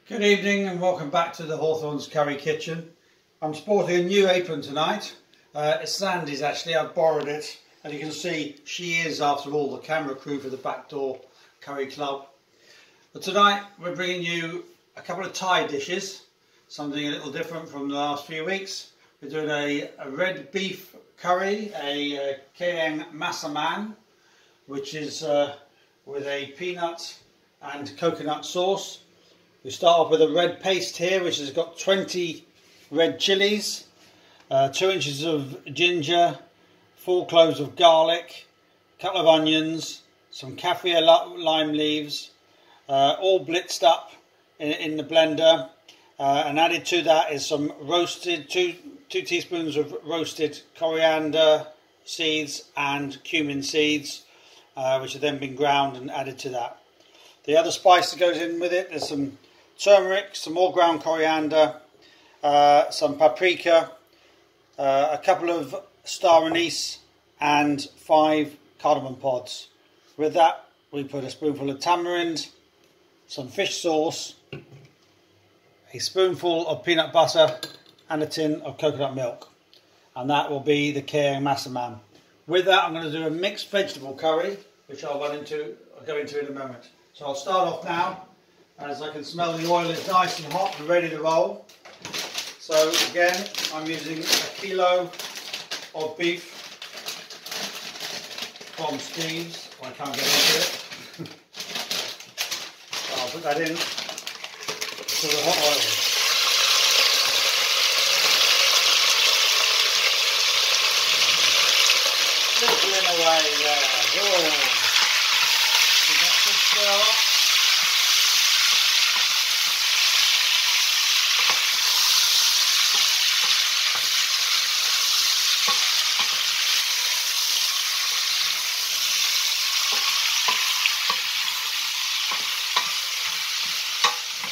Good evening and welcome back to the Hawthorns curry kitchen. I'm sporting a new apron tonight. It's Sandy's actually, I've borrowed it, and you can see she is, after all, the camera crew for the Backdoor Curry Club. But tonight we're bringing you a couple of Thai dishes, something a little different from the last few weeks. We're doing a red beef curry, a Keeng Massaman, which is with a peanut and coconut sauce. We start off with a red paste here, which has got 20 red chilies, 2 inches of ginger, 4 cloves of garlic, a couple of onions, some kaffir lime leaves, all blitzed up in the blender, and added to that is some roasted, two teaspoons of roasted coriander seeds and cumin seeds, which have then been ground and added to that. The other spice that goes in with it, there's some turmeric, some more ground coriander, some paprika, a couple of star anise and 5 cardamom pods. With that we put a spoonful of tamarind, some fish sauce, a spoonful of peanut butter and a tin of coconut milk, and that will be the Keeng Massaman. With that I'm going to do a mixed vegetable curry, which I'll go into in a moment. So I'll start off now. As I can smell, the oil is nice and hot and ready to roll. So again, I'm using a kilo of beef from Steve's. I can't get into it. So I'll put that in to the hot oil. Sizzling away there. Oh. We've got a good stir up.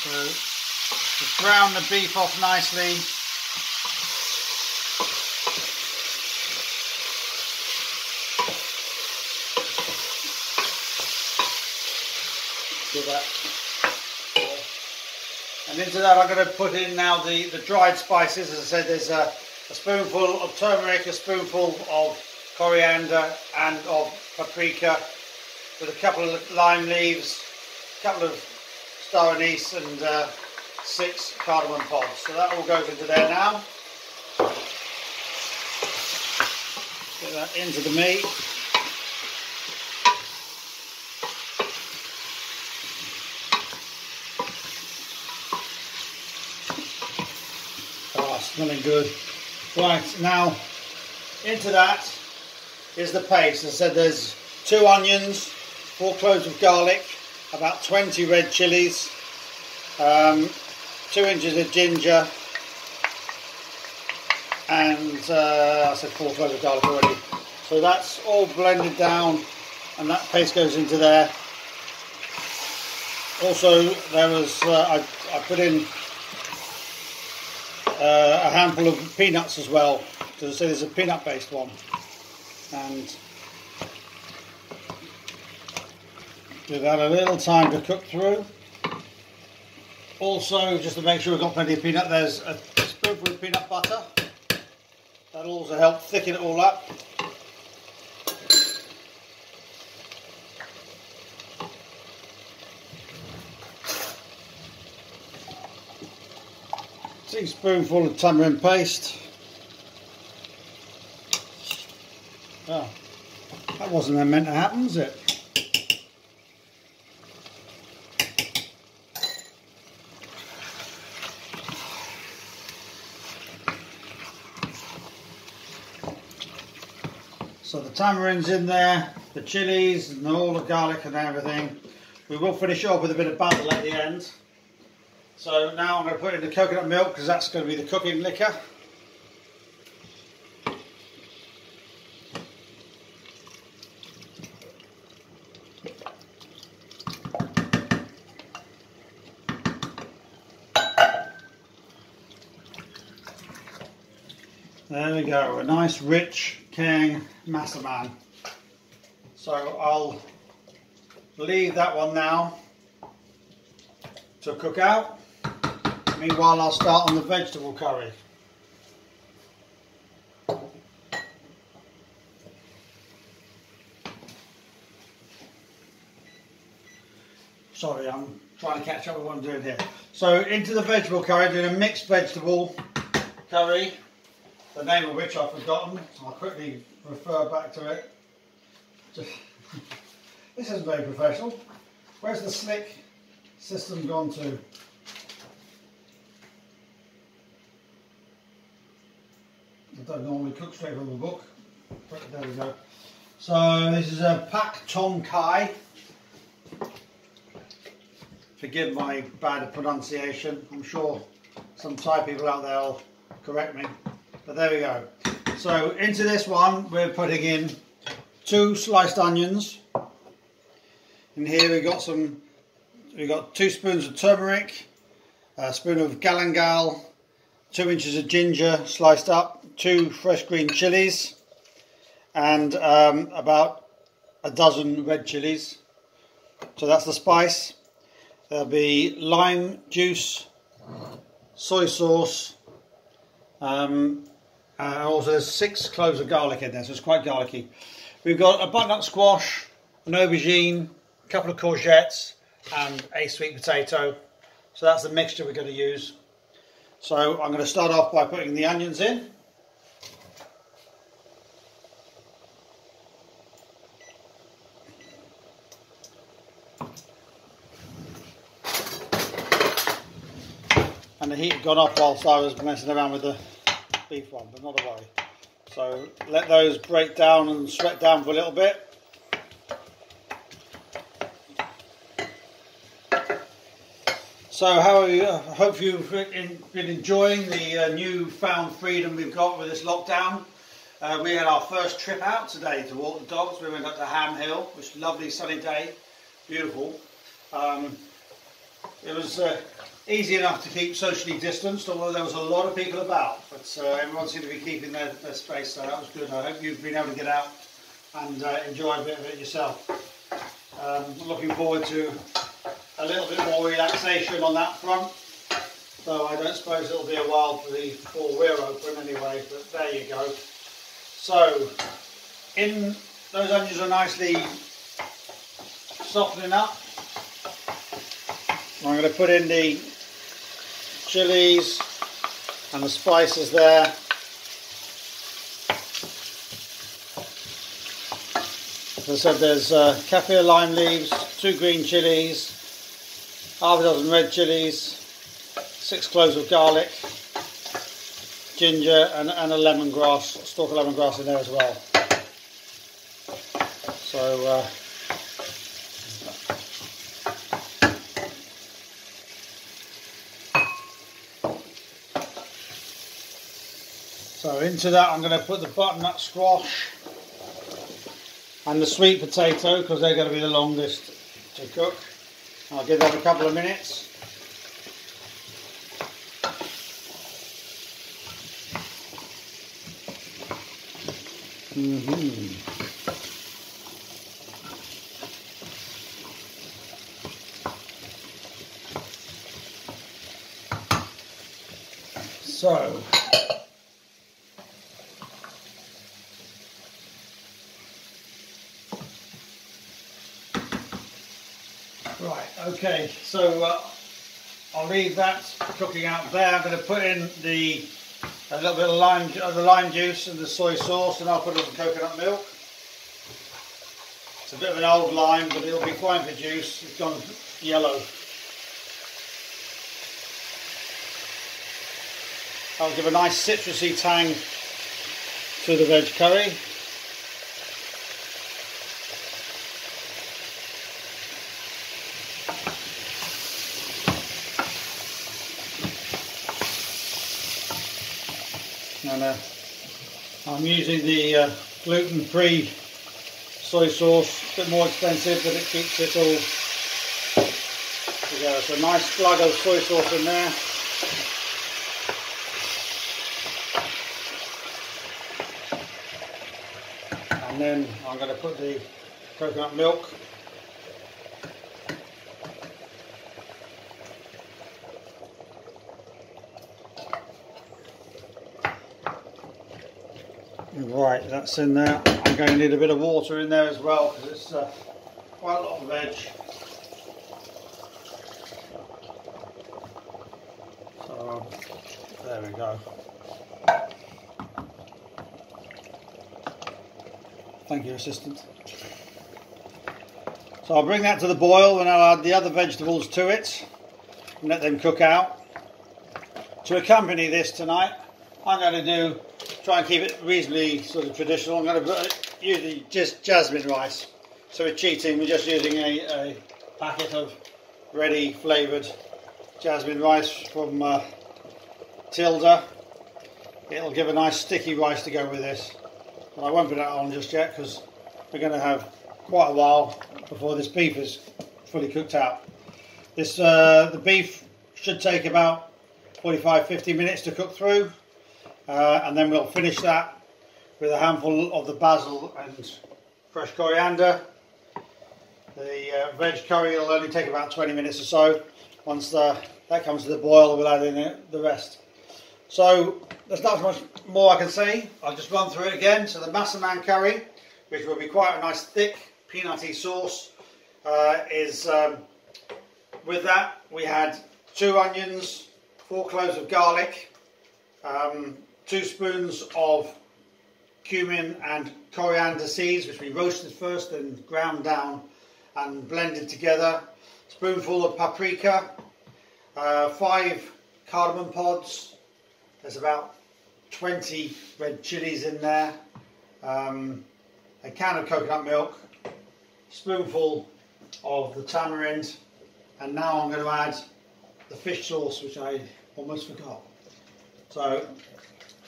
So just brown the beef off nicely. Do that. And into that I'm going to put in now the dried spices. As I said, there's a spoonful of turmeric, a spoonful of coriander and of paprika, with a couple of lime leaves, a couple of star anise and 6 cardamom pods. So that all goes into there now. Get that into the meat. Oh, smelling good. Right, now into that is the paste. As I said, there's 2 onions, 4 cloves of garlic, about 20 red chilies, 2 inches of ginger, and I said 4 cloves of garlic already. So that's all blended down and that paste goes into there. Also there was, I put in a handful of peanuts as well, because I say there's a peanut based one, and give that a little time to cook through. Also, just to make sure we've got plenty of peanut, there's a spoonful of peanut butter. That'll also help thicken it all up. Teaspoonful of tamarind paste. Oh, that wasn't meant to happen, was it? So the tamarind's in there, the chilies and all the garlic and everything. We will finish off with a bit of basil at the end. So now I'm going to put in the coconut milk, because that's going to be the cooking liquor. There we go, a nice rich Keeng Massaman. So I'll leave that one now to cook out. Meanwhile, I'll start on the vegetable curry. Sorry, I'm trying to catch up with what I'm doing here. So into the vegetable curry, I'm doing a mixed vegetable curry, the name of which I've forgotten, so I'll quickly refer back to it. This isn't very professional. Where's the slick system gone to? I don't normally cook straight from the book, but there we go. So this is a Pak Tom Kati. Forgive my bad pronunciation. I'm sure some Thai people out there will correct me. But there we go. So into this one we're putting in 2 sliced onions. In here we've got 2 spoons of turmeric, a spoon of galangal, 2 inches of ginger sliced up, 2 fresh green chilies, and about a dozen red chilies. So that's the spice. There'll be lime juice, soy sauce, and also there's 6 cloves of garlic in there, so it's quite garlicky. We've got a butternut squash, an aubergine, a couple of courgettes, and a sweet potato. So that's the mixture we're going to use. So I'm going to start off by putting the onions in. And the heat had gone off whilst I was messing around with the beef one, but not a worry. So let those break down and sweat down for a little bit. So how are you? I hope you've been enjoying the newfound freedom we've got with this lockdown. We had our first trip out today to walk the dogs. We went up to Ham Hill, which was a lovely sunny day, beautiful. It was easy enough to keep socially distanced, although there was a lot of people about, but everyone seemed to be keeping their space, so that was good. I hope you've been able to get out and enjoy a bit of it yourself. Looking forward to a little bit more relaxation on that front, though I don't suppose it'll be a while before we're open anyway, but there you go. So, those onions are nicely softening up. I'm going to put in the chilies and the spices there. As I said, there's kaffir lime leaves, 2 green chilies, half a dozen red chilies, 6 cloves of garlic, ginger, and a lemongrass, a stalk of lemongrass in there as well. So into that I'm going to put the butternut squash and the sweet potato, because they're going to be the longest to cook. I'll give that a couple of minutes. So right, okay, so I'll leave that cooking out there. I'm going to put in a little bit of the lime juice and the soy sauce, and I'll put in the coconut milk. It's a bit of an old lime, but it'll be fine for juice. It's gone yellow. I'll give a nice citrusy tang to the veg curry. And I'm using the gluten-free soy sauce, a bit more expensive, but it keeps it all together. So a nice slug of soy sauce in there. And then I'm going to put the coconut milk. Right, that's in there. I'm going to need a bit of water in there as well because it's quite a lot of veg. So there we go. Thank you, assistant. So I'll bring that to the boil and I'll add the other vegetables to it and let them cook out. To accompany this tonight, I'm going to try and keep it reasonably sort of traditional. I'm going to put usually just jasmine rice. So we're cheating, we're just using a packet of ready flavoured jasmine rice from Tilda. It'll give a nice sticky rice to go with this. But I won't put that on just yet because we're going to have quite a while before this beef is fully cooked out. The beef should take about 45-50 minutes to cook through, and then we'll finish that with a handful of the basil and fresh coriander. The veg curry will only take about 20 minutes or so. Once that comes to the boil, we'll add in the rest. So there's not much more I can say. I'll just run through it again. So the Massaman curry, which will be quite a nice thick peanutty sauce, with that we had 2 onions, 4 cloves of garlic, 2 spoons of cumin and coriander seeds, which we roasted first and ground down and blended together, spoonful of paprika, 5 cardamom pods, there's about 20 red chilies in there, a can of coconut milk, spoonful of the tamarind, and now I'm going to add the fish sauce, which I almost forgot. So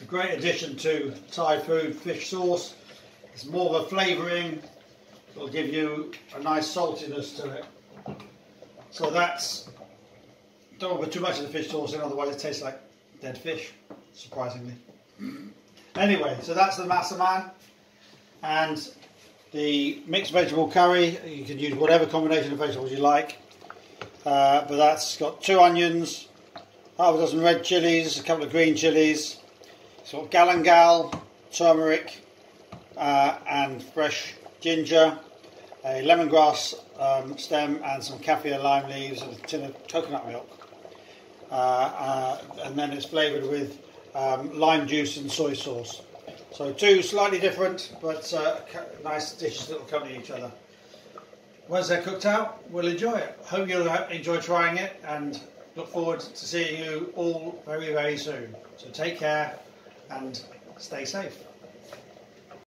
a great addition to Thai food, fish sauce. It's more of a flavouring, it'll give you a nice saltiness to it. So that's, don't put too much of the fish sauce in, otherwise it tastes like dead fish, surprisingly. Anyway, so that's the Massaman and the mixed vegetable curry. You can use whatever combination of vegetables you like. But that's got 2 onions, half a dozen red chilies, a couple of green chilies. It's got galangal, turmeric, and fresh ginger, a lemongrass stem, and some kaffir lime leaves, and a tin of coconut milk. And then it's flavoured with lime juice and soy sauce. So 2 slightly different but nice dishes that will accompany each other. Once they're cooked out, we'll enjoy it. Hope you'll enjoy trying it and look forward to seeing you all very, very soon. So take care and stay safe.